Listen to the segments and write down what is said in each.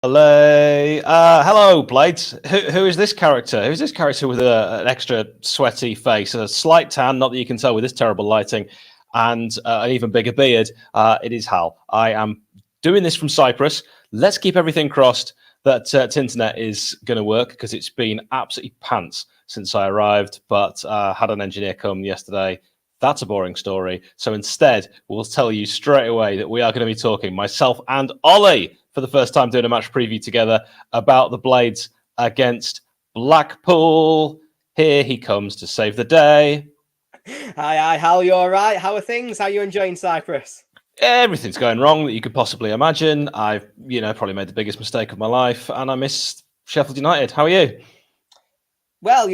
Hello, Blades. Who is this character? Who's this character with an extra sweaty face, a slight tan, not that you can tell with this terrible lighting, and an even bigger beard? It is Hal. I am doing this from Cyprus. Let's keep everything crossed that Tinternet is going to work because it's been absolutely pants since I arrived, but had an engineer come yesterday. That's a boring story. So instead, we'll tell you straight away that we are going to be talking, myself and Ollie, for the first time doing a match preview together, about the Blades against Blackpool. Here he comes to save the day. Hi, Hal, you all right? How are things? How are you enjoying Cyprus? Everything's going wrong that you could possibly imagine. I've, probably made the biggest mistake of my life, and I miss Sheffield United. How are you? Well,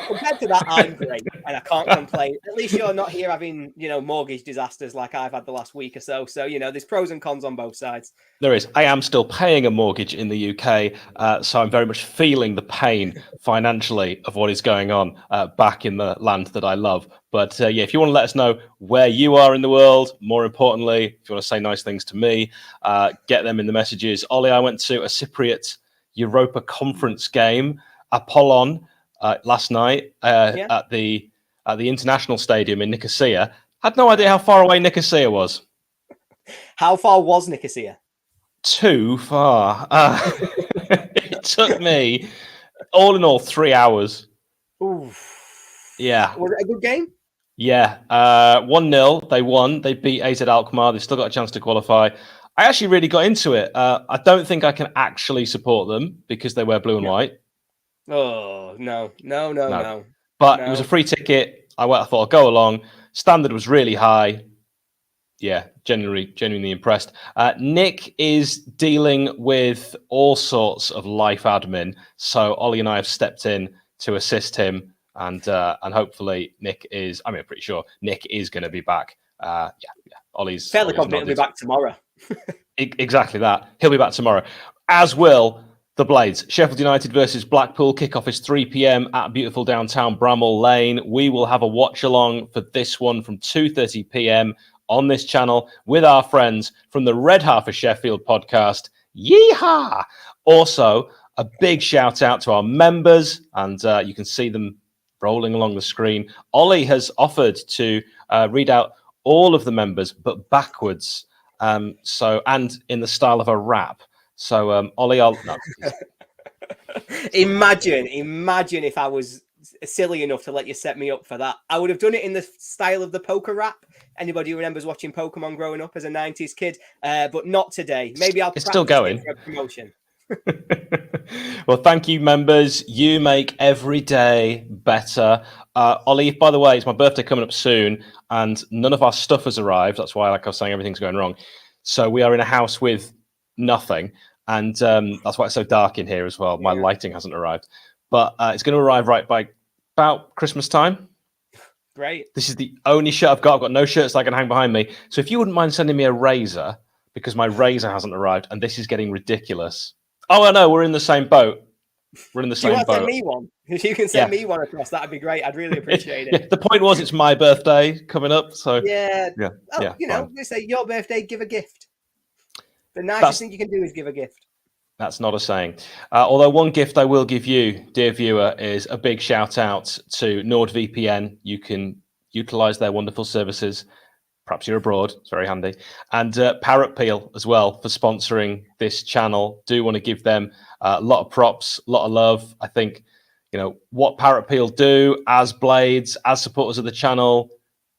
compared to that, I'm great, and I can't complain. At least you're not here having, mortgage disasters like I've had the last week or so. So, there's pros and cons on both sides. There is. I am still paying a mortgage in the UK, so I'm very much feeling the pain financially of what is going on back in the land that I love. But if you want to let us know where you are in the world, more importantly, if you want to say nice things to me, get them in the messages. Ollie, I went to a Cypriot Europa Conference game, Apollon, last night at the International Stadium in Nicosia. Had no idea how far away Nicosia was. How far was Nicosia? Too far. It took me, all in all, 3 hours. Oof. Yeah. Was it a good game? Yeah. 1-0. They won. They beat AZ Alkmaar. They've still got a chance to qualify. I actually really got into it. I don't think I can actually support them because they wear blue and white. Oh, no. But it was a free ticket. I thought I'll go along. Standard was really high. Yeah, genuinely impressed. Nick is dealing with all sorts of life admin, so Ollie and I have stepped in to assist him, and hopefully Nick is. I'm pretty sure Nick is going to be back. Ollie's fairly confident he'll be back tomorrow. Exactly that. He'll be back tomorrow, as will the Blades. Sheffield United versus Blackpool. Kickoff is 3 p.m. at beautiful downtown Bramall Lane. We will have a watch along for this one from 2:30 p.m. on this channel with our friends from the Red Half of Sheffield podcast. Yeehaw! Also, a big shout out to our members, and you can see them rolling along the screen. Ollie has offered to read out all of the members, but backwards. And in the style of a rap. So, Ollie, Imagine if I was silly enough to let you set me up for that. I would have done it in the style of the poker rap. Anybody who remembers watching Pokemon growing up as a 90s kid, but not today. Maybe I'll. It's still going. For a promotion. Well, thank you, members. You make every day better. Ollie, by the way, it's my birthday coming up soon, and none of our stuff has arrived. That's why, like I was saying, everything's going wrong. So we are in a house with nothing, and that's why it's so dark in here as well. My lighting hasn't arrived, but it's going to arrive right by about Christmas time. Great. This is the only shirt I've got. I've got no shirts that I can hang behind me. So if you wouldn't mind sending me a razor, because my razor hasn't arrived, and this is getting ridiculous. Oh, I know. We're in the same boat. We're in the same boat. Do you want to send me one? If you can send me one across, that'd be great. I'd really appreciate it. Yeah, the point was, it's my birthday coming up. So yeah. They say your birthday, give a gift. The nicest thing you can do is give a gift. That's not a saying. Although one gift I will give you, dear viewer, is a big shout out to NordVPN. You can utilize their wonderful services. Perhaps you're abroad. It's very handy. And Parrot Peel as well for sponsoring this channel. Do want to give them a lot of props, a lot of love. I think, what Parrot Peel do as Blades, as supporters of the channel,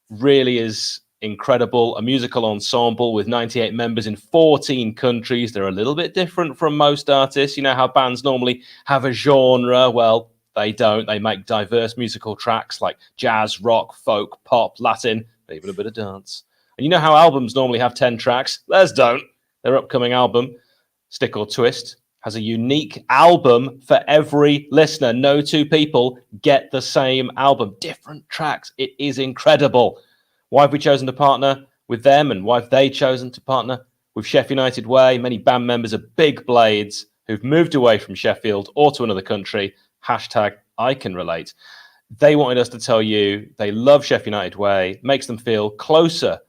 really is incredible. A musical ensemble with 98 members in 14 countries. They're a little bit different from most artists. You know how bands normally have a genre? Well, they don't. They make diverse musical tracks like jazz, rock, folk, pop, Latin, even a bit of dance. And you know how albums normally have 10 tracks? Theirs don't. Their upcoming album, Stick or Twist, has a unique album for every listener. No two people get the same album. Different tracks. It is incredible. Why have we chosen to partner with them, and why have they chosen to partner with Sheffield United Way? Many band members are big Blades who've moved away from Sheffield or to another country. #I can relate. They wanted us to tell you they love Sheffield United Way, makes them feel closer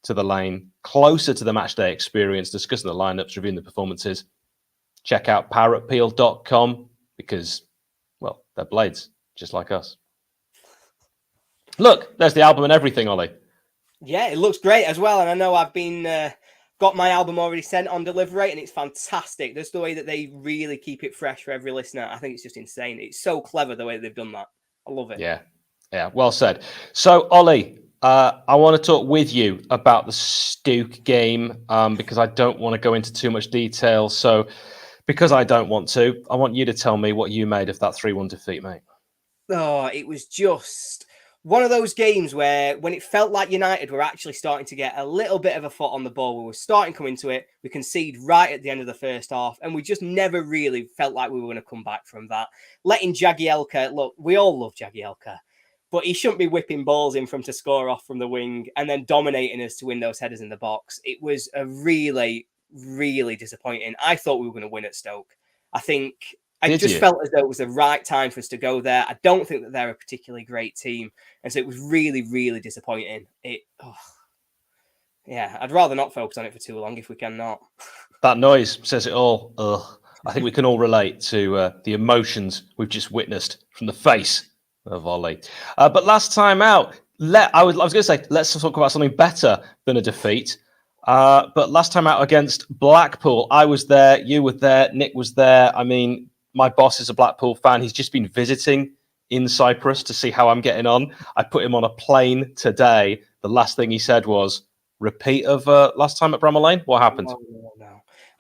to the lane, closer to the match day experience, discussing the lineups, reviewing the performances. check out parrotpeel.com because, well, they're blades, just like us. Look, there's the album and everything, Ollie. Yeah, it looks great as well. And I know I've been got my album already sent on delivery, and it's fantastic. Just the way that they really keep it fresh for every listener. I think it's just insane. It's so clever the way they've done that. I love it. Yeah, well said. So, Ollie, I want to talk with you about the Stoke game because I don't want to go into too much detail. So, because I don't want to, I want you to tell me what you made of that 3-1 defeat, mate. Oh, it was just one of those games where when it felt like United were actually starting to get a little bit of a foot on the ball, we were starting to come into it. We conceded right at the end of the first half, and we just never really felt like we were going to come back from that. Letting Jagielka, look, we all love Jagielka, but he shouldn't be whipping balls in from to score off from the wing and then dominating us to win those headers in the box. It was a really, really disappointing. I thought we were going to win at Stoke. I just felt as though it was the right time for us to go there. I don't think that they're a particularly great team. And so it was really, really disappointing. Yeah, I'd rather not focus on it for too long if we can not. That noise says it all. I think we can all relate to the emotions we've just witnessed from the face of Ollie. But last time out, I was going to say, let's talk about something better than a defeat. But last time out against Blackpool, I was there, you were there, Nick was there. I mean, my boss is a Blackpool fan. He's just been visiting in Cyprus to see how I'm getting on. I put him on a plane today. The last thing he said was, repeat of last time at Bramall Lane? What happened?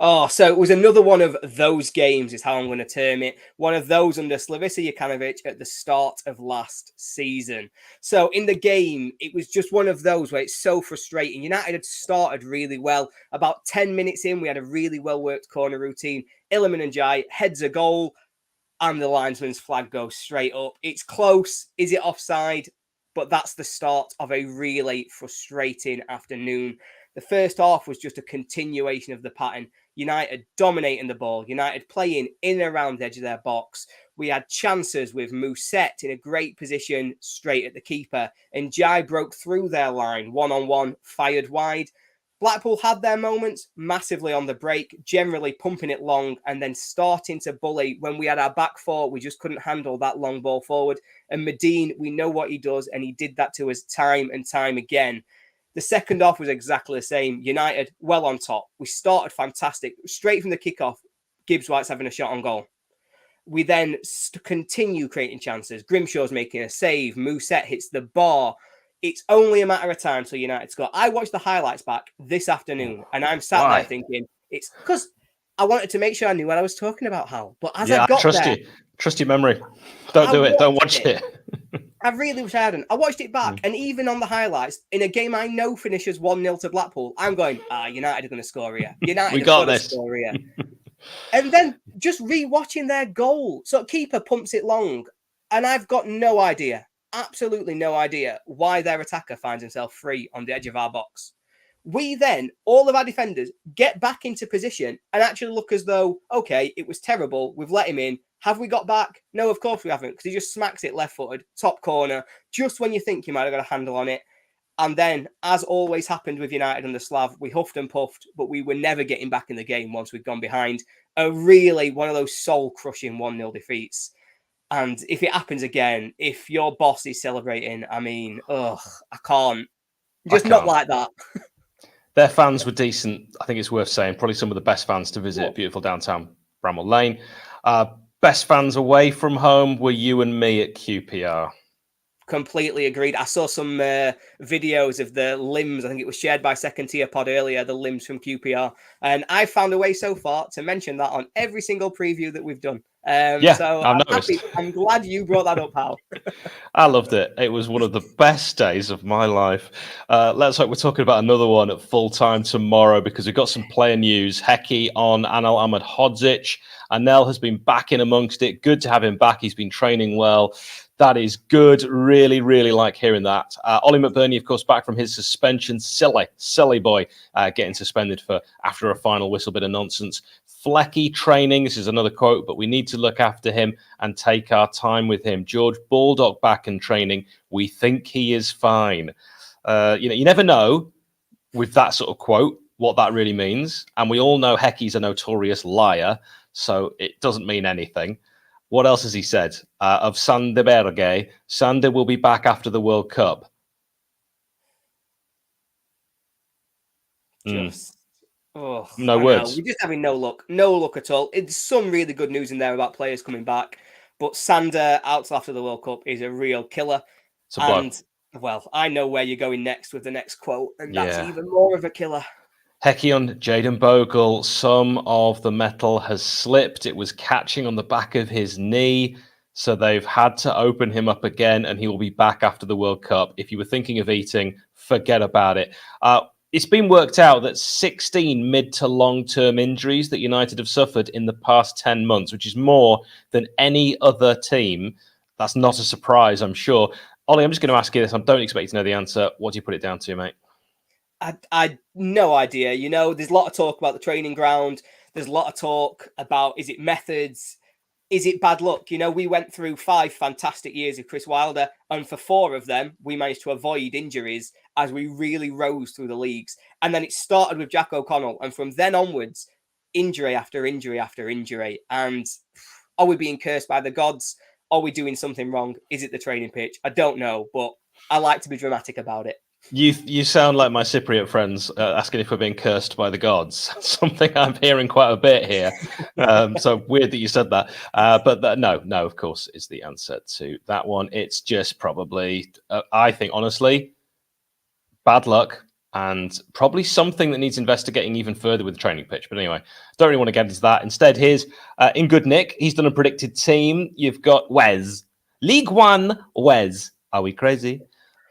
Oh, so it was another one of those games is how I'm going to term it. One of those under Slavisa Jokanovic at the start of last season. So in the game, it was just one of those where it's so frustrating. United had started really well. About 10 minutes in, we had a really well-worked corner routine. Iliman and Jai heads a goal, and the linesman's flag goes straight up. It's close. Is it offside? But that's the start of a really frustrating afternoon. The first half was just a continuation of the pattern. United dominating the ball. United playing in and around the edge of their box. We had chances with Mousset in a great position straight at the keeper. And Jai broke through their line, one-on-one, fired wide. Blackpool had their moments massively on the break, generally pumping it long and then starting to bully. When we had our back four, we just couldn't handle that long ball forward. And Medine, we know what he does, and he did that to us time and time again. The second half was exactly the same. United well on top. We started fantastic. Straight from the kickoff, Gibbs White's having a shot on goal. We then continue creating chances. Grimshaw's making a save. Mousset hits the bar. It's only a matter of time till United score. I watched the highlights back this afternoon, and I'm sat there thinking, it's because I wanted to make sure I knew what I was talking about, Hal. But as I got there... Trust your memory. Don't do it. Don't watch it. I really wish I hadn't. I watched it back, and even on the highlights, in a game I know finishes 1-0 to Blackpool, I'm going, United are going to score here. United are going to score here. And then just re-watching their goal. So keeper pumps it long, and I've got no idea, absolutely no idea why their attacker finds himself free on the edge of our box. We then, all of our defenders, get back into position and actually look as though, okay, it was terrible. We've let him in. Have we got back? No, of course we haven't, because he just smacks it left-footed, top corner, just when you think you might have got a handle on it. And then, as always happened with United and the Slav, we huffed and puffed, but we were never getting back in the game once we'd gone behind. One of those soul-crushing 1-0 defeats. And if it happens again, if your boss is celebrating, I mean, I can't. Not like that. Their fans were decent. I think it's worth saying. Probably some of the best fans to visit beautiful downtown Bramall Lane. Best fans away from home were you and me at QPR. Completely agreed. I saw some videos of the limbs. I think it was shared by Second Tier Pod earlier, the limbs from QPR. And I found a way so far to mention that on every single preview that we've done. So I've noticed. I'm glad you brought that up, Hal. I loved it. It was one of the best days of my life. Let's hope we're talking about another one at full time tomorrow because we've got some player news. Heki on Anel Ahmedhodzic. Anel has been back in amongst it. Good to have him back. He's been training well. That is good. Really, really like hearing that. Ollie McBurney, of course, back from his suspension. Silly boy getting suspended for after a final whistle bit of nonsense. Flecky training. This is another quote, but we need to look after him and take our time with him. George Baldock back in training. We think he is fine. You never know with that sort of quote what that really means. And we all know Heki's a notorious liar. so it doesn't mean anything. What else has he said? Of Sander Berge, Sander will be back after the World Cup. Just, oh, No I know. words. We're just having no luck at all. It's some really good news in there about players coming back, but Sander out till after the World Cup is a real killer. It's a blow. And well, I know where you're going next with the next quote, and that's Yeah. even more of a killer. Hecky on Jaden Bogle, some of the metal has slipped. It was catching on the back of his knee. So they've had to open him up again, and he will be back after the World Cup. If you were thinking of eating, forget about it. It's been worked out that 16 mid to long-term injuries that United have suffered in the past 10 months, which is more than any other team. That's not a surprise, I'm sure. Ollie, I'm just going to ask you this. I don't expect you to know the answer. What do you put it down to, mate? I no idea. You know, there's a lot of talk about the training ground. There's a lot of talk about, is it methods? Is it bad luck? You know, we went through 5 fantastic years of Chris Wilder, and for 4 of them, we managed to avoid injuries as we really rose through the leagues. And then it started with Jack O'Connell, and from then onwards, injury after injury after injury. And are we being cursed by the gods? Are we doing something wrong? Is it the training pitch? I don't know, but I like to be dramatic about it. You sound like my Cypriot friends asking if we're being cursed by the gods. Something I'm hearing quite a bit here. So weird that you said that. But no, of course, is the answer to that one. It's just probably, I think, honestly, bad luck and probably something that needs investigating even further with the training pitch. But anyway, don't really want to get into that. Instead, here's in good nick. He's done a predicted team. You've got Wes. League One Wes. Are we crazy?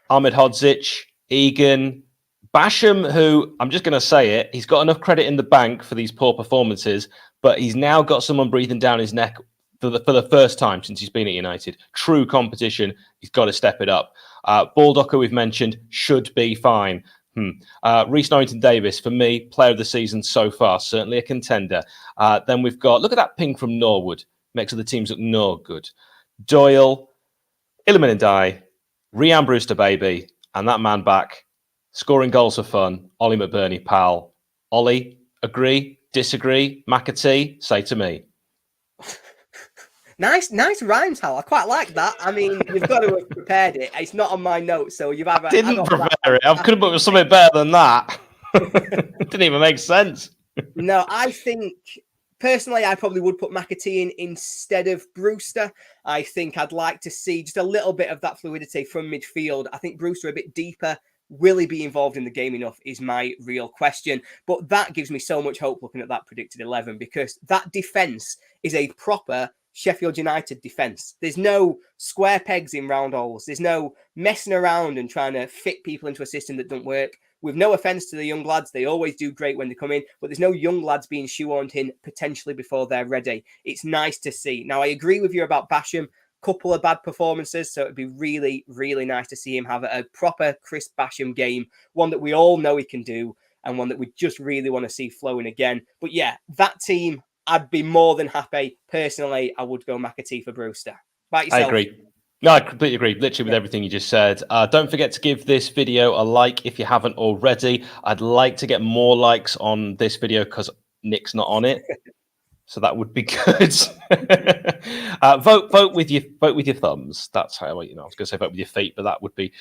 Ahmed Hodzic. Egan, Basham, who I'm just going to say it, he's got enough credit in the bank for these poor performances, but he's now got someone breathing down his neck for the first time since he's been at United. True competition, he's got to step it up. Baldock, we've mentioned, should be fine. Reece Norrington-Davis, for me, player of the season so far, certainly a contender. Then we've got, look at that ping from Norwood, makes other teams look no good. Doyle, Iliman and Dye, Rhian Brewster, baby. And that man back, scoring goals for fun, Ollie McBurney, pal. Ollie, agree, disagree, McAtee, say to me. Nice rhymes, Hal. I quite like that. I mean, you've got to have prepared it. It's not on my notes, so you've either... Didn't prepare it. I could have put with something better than that. It didn't even make sense. No, I think... Personally, I probably would put McAtee in instead of Brewster. I think I'd like to see just a little bit of that fluidity from midfield. I think Brewster a bit deeper. Will he be involved in the game enough is my real question. But that gives me so much hope looking at that predicted 11, because that defence is a proper Sheffield United defence. There's no square pegs in round holes. There's no messing around and trying to fit people into a system that don't work. With no offence to the young lads, they always do great when they come in, but there's no young lads being shoehorned in potentially before they're ready. It's nice to see. Now, I agree with you about Basham. Couple of bad performances, so it'd be really, really nice to see him have a proper Chris Basham game, one that we all know he can do, and one that we just really want to see flowing again. But yeah, that team, I'd be more than happy. Personally, I would go McAtee for Brewster. About yourself? I agree. No, I completely agree. Literally with everything you just said. Don't forget to give this video a like if you haven't already. I'd like to get more likes on this video because Nick's not on it. So that would be good. Vote with your thumbs. That's how I was going to say vote with your feet, but that would be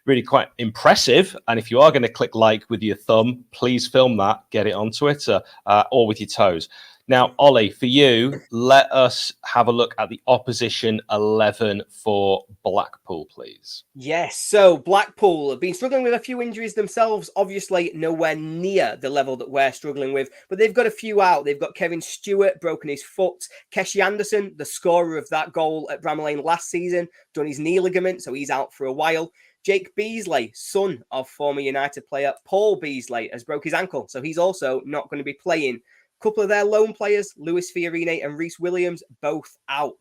really quite impressive. And if you are going to click like with your thumb, please film that, get it on Twitter or with your toes. Now, Ollie, for you, let us have a look at the opposition 11 for Blackpool, please. Yes, so Blackpool have been struggling with a few injuries themselves, obviously nowhere near the level that we're struggling with, but they've got a few out. They've got Kevin Stewart, broken his foot. Keshi Anderson, the scorer of that goal at Bramall Lane last season, done his knee ligament, so he's out for a while. Jake Beasley, son of former United player Paul Beasley, has broke his ankle, so he's also not going to be playing. Couple of their lone players, Luis Fiorine and Reece Williams, both out.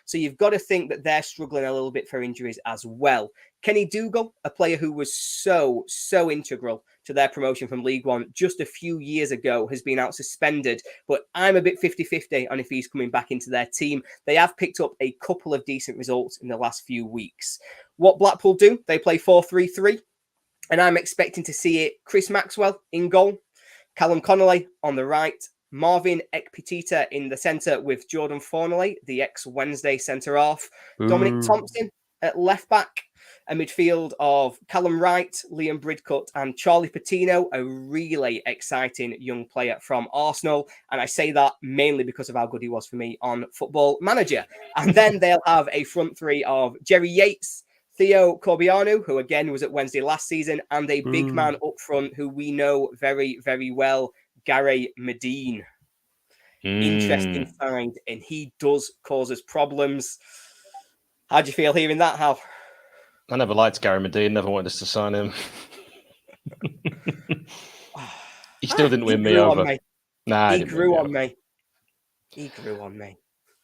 So you've got to think that they're struggling a little bit for injuries as well. Kenny Dougal, a player who was so integral to their promotion from League One just a few years ago, has been out suspended. But I'm a bit 50-50 on if he's coming back into their team. They have picked up a couple of decent results in the last few weeks. What Blackpool do, they play 4-3-3. And I'm expecting to see it Chris Maxwell in goal, Callum Connolly on the right, Marvin Ekpitita in the centre with Jordan Forneley, the ex-Wednesday centre-half. Dominic Thompson at left-back. A midfield of Callum Wright, Liam Bridcut, and Charlie Patino, a really exciting young player from Arsenal. And I say that mainly because of how good he was for me on Football Manager. And then they'll have a front three of Jerry Yates, Theo Corbiano, who again was at Wednesday last season, and a big man up front who we know very, very well, Gary Medine. Interesting find, and he does cause us problems. How do you feel hearing that, Hal? I never liked Gary Medine, never wanted us to sign him. He still didn't win me over. Nah, he grew on me. He grew on me.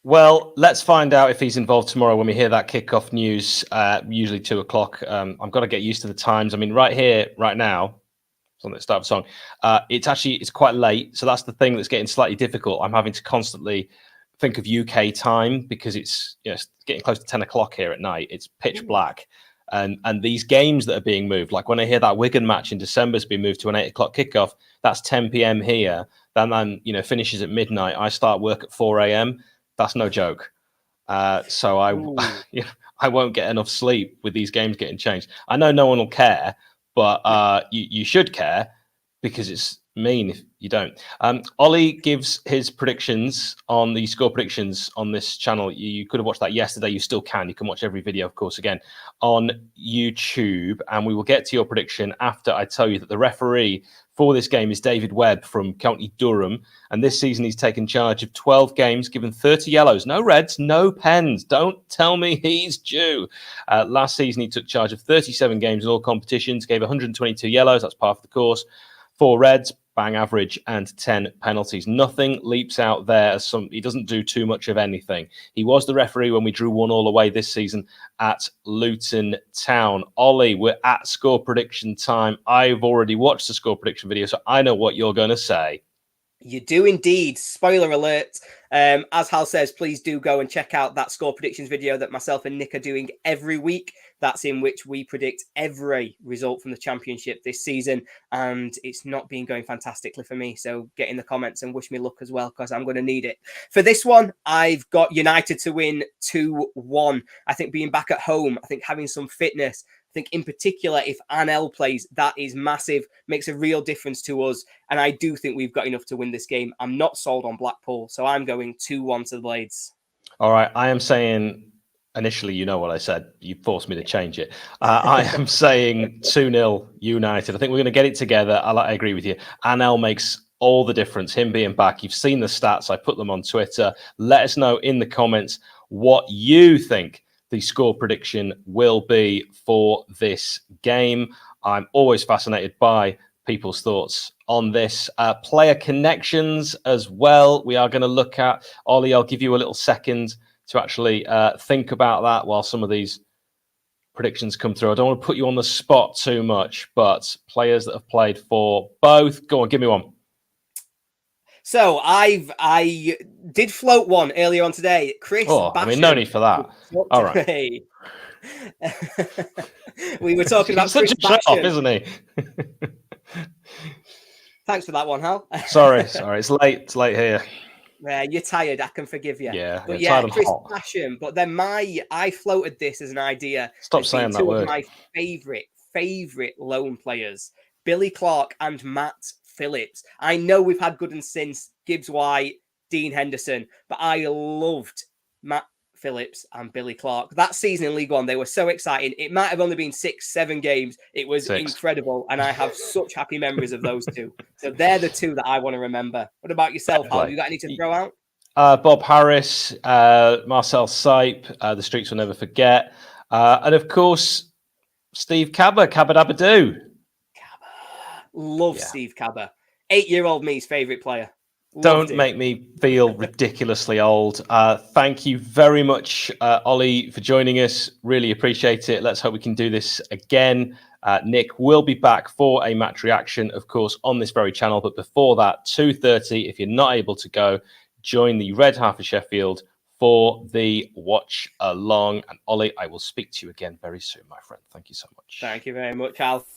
Well, let's find out if he's involved tomorrow when we hear that kickoff news, usually 2 o'clock. I've got to get used to the times. I mean, right here, right now, it's on the start of the song. It's quite late. So that's the thing that's getting slightly difficult. I'm having to constantly think of UK time because it's getting close to 10 o'clock here at night. It's pitch black. And these games that are being moved, like when I hear that Wigan match in December has been moved to an 8 o'clock kickoff, that's 10 p.m. here. Then finishes at midnight. I start work at 4 a.m. That's no joke. So I won't get enough sleep with these games getting changed. I know no one will care, but you should care because it's mean if you don't. Ollie gives his predictions on the score predictions on this channel. You could have watched that yesterday. You still can. You can watch every video, of course, again on YouTube. And we will get to your prediction after I tell you that the referee for this game is David Webb from County Durham. And this season, he's taken charge of 12 games, given 30 yellows. No reds, no pens. Don't tell me he's due. Last season, he took charge of 37 games in all competitions, gave 122 yellows. That's par for the course. 4 reds, bang average, and 10 penalties. Nothing leaps out there. He doesn't do too much of anything. He was the referee when we drew 1-1 away this season at Luton Town. Ollie, we're at score prediction time. I've already watched the score prediction video, so I know what you're going to say. You do indeed. Spoiler alert. As Hal says, please do go and check out that score predictions video that myself and Nick are doing every week. That's in which we predict every result from the championship this season. And it's not been going fantastically for me. So get in the comments and wish me luck as well, because I'm going to need it. For this one, I've got United to win 2-1. I think being back at home, I think having some fitness, I think in particular, if Anel plays, that is massive, makes a real difference to us. And I do think we've got enough to win this game. I'm not sold on Blackpool, so I'm going 2-1 to the Blades. All right. I am saying, initially, you know what I said. You forced me to change it. I am saying 2-0 United. I think we're going to get it together. I agree with you. Anel makes all the difference, him being back. You've seen the stats. I put them on Twitter. Let us know in the comments what you think the score prediction will be for this game. I'm always fascinated by people's thoughts on this. Player connections as well. We are going to look at. Ollie, I'll give you a little second to actually think about that while some of these predictions come through. I don't want to put you on the spot too much, but players that have played for both. Go on, give me one. So I did float one earlier on today. Chris Basham. I mean, no need for that. All right. We were talking about Chris Basham. Such a off, isn't he? Thanks for that one, Hal. sorry. It's late. It's late here. You're tired. I can forgive you. Yeah, but yeah, Chris Basham. But then I floated this as an idea. Stop saying that word. Two of my favorite loan players, Billy Clark and Matt Phillips. I know we've had good and since Gibbs White, Dean Henderson, but I loved Matt Phillips and Billy Clark. That season in League One, they were so exciting. It might have only been 6-7 games. It was incredible, and I have such happy memories of those two. So they're the two that I want to remember. What about yourself, Hal? You got any to throw out? Bob Harris, Marcel Sipe, the Streets Will Never Forget, and of course, Steve Cabba, Cabba Dabba Doo. Love Steve Cabba. 8-year-old me's favourite player. Don't make me feel ridiculously old. Thank you very much, Ollie, for joining us. Really appreciate it. Let's hope we can do this again. Nick will be back for a match reaction, of course, on this very channel. But before that, 2:30, if you're not able to go, join the Red Half of Sheffield for the watch along. And Ollie, I will speak to you again very soon, my friend. Thank you so much. Thank you very much, Al.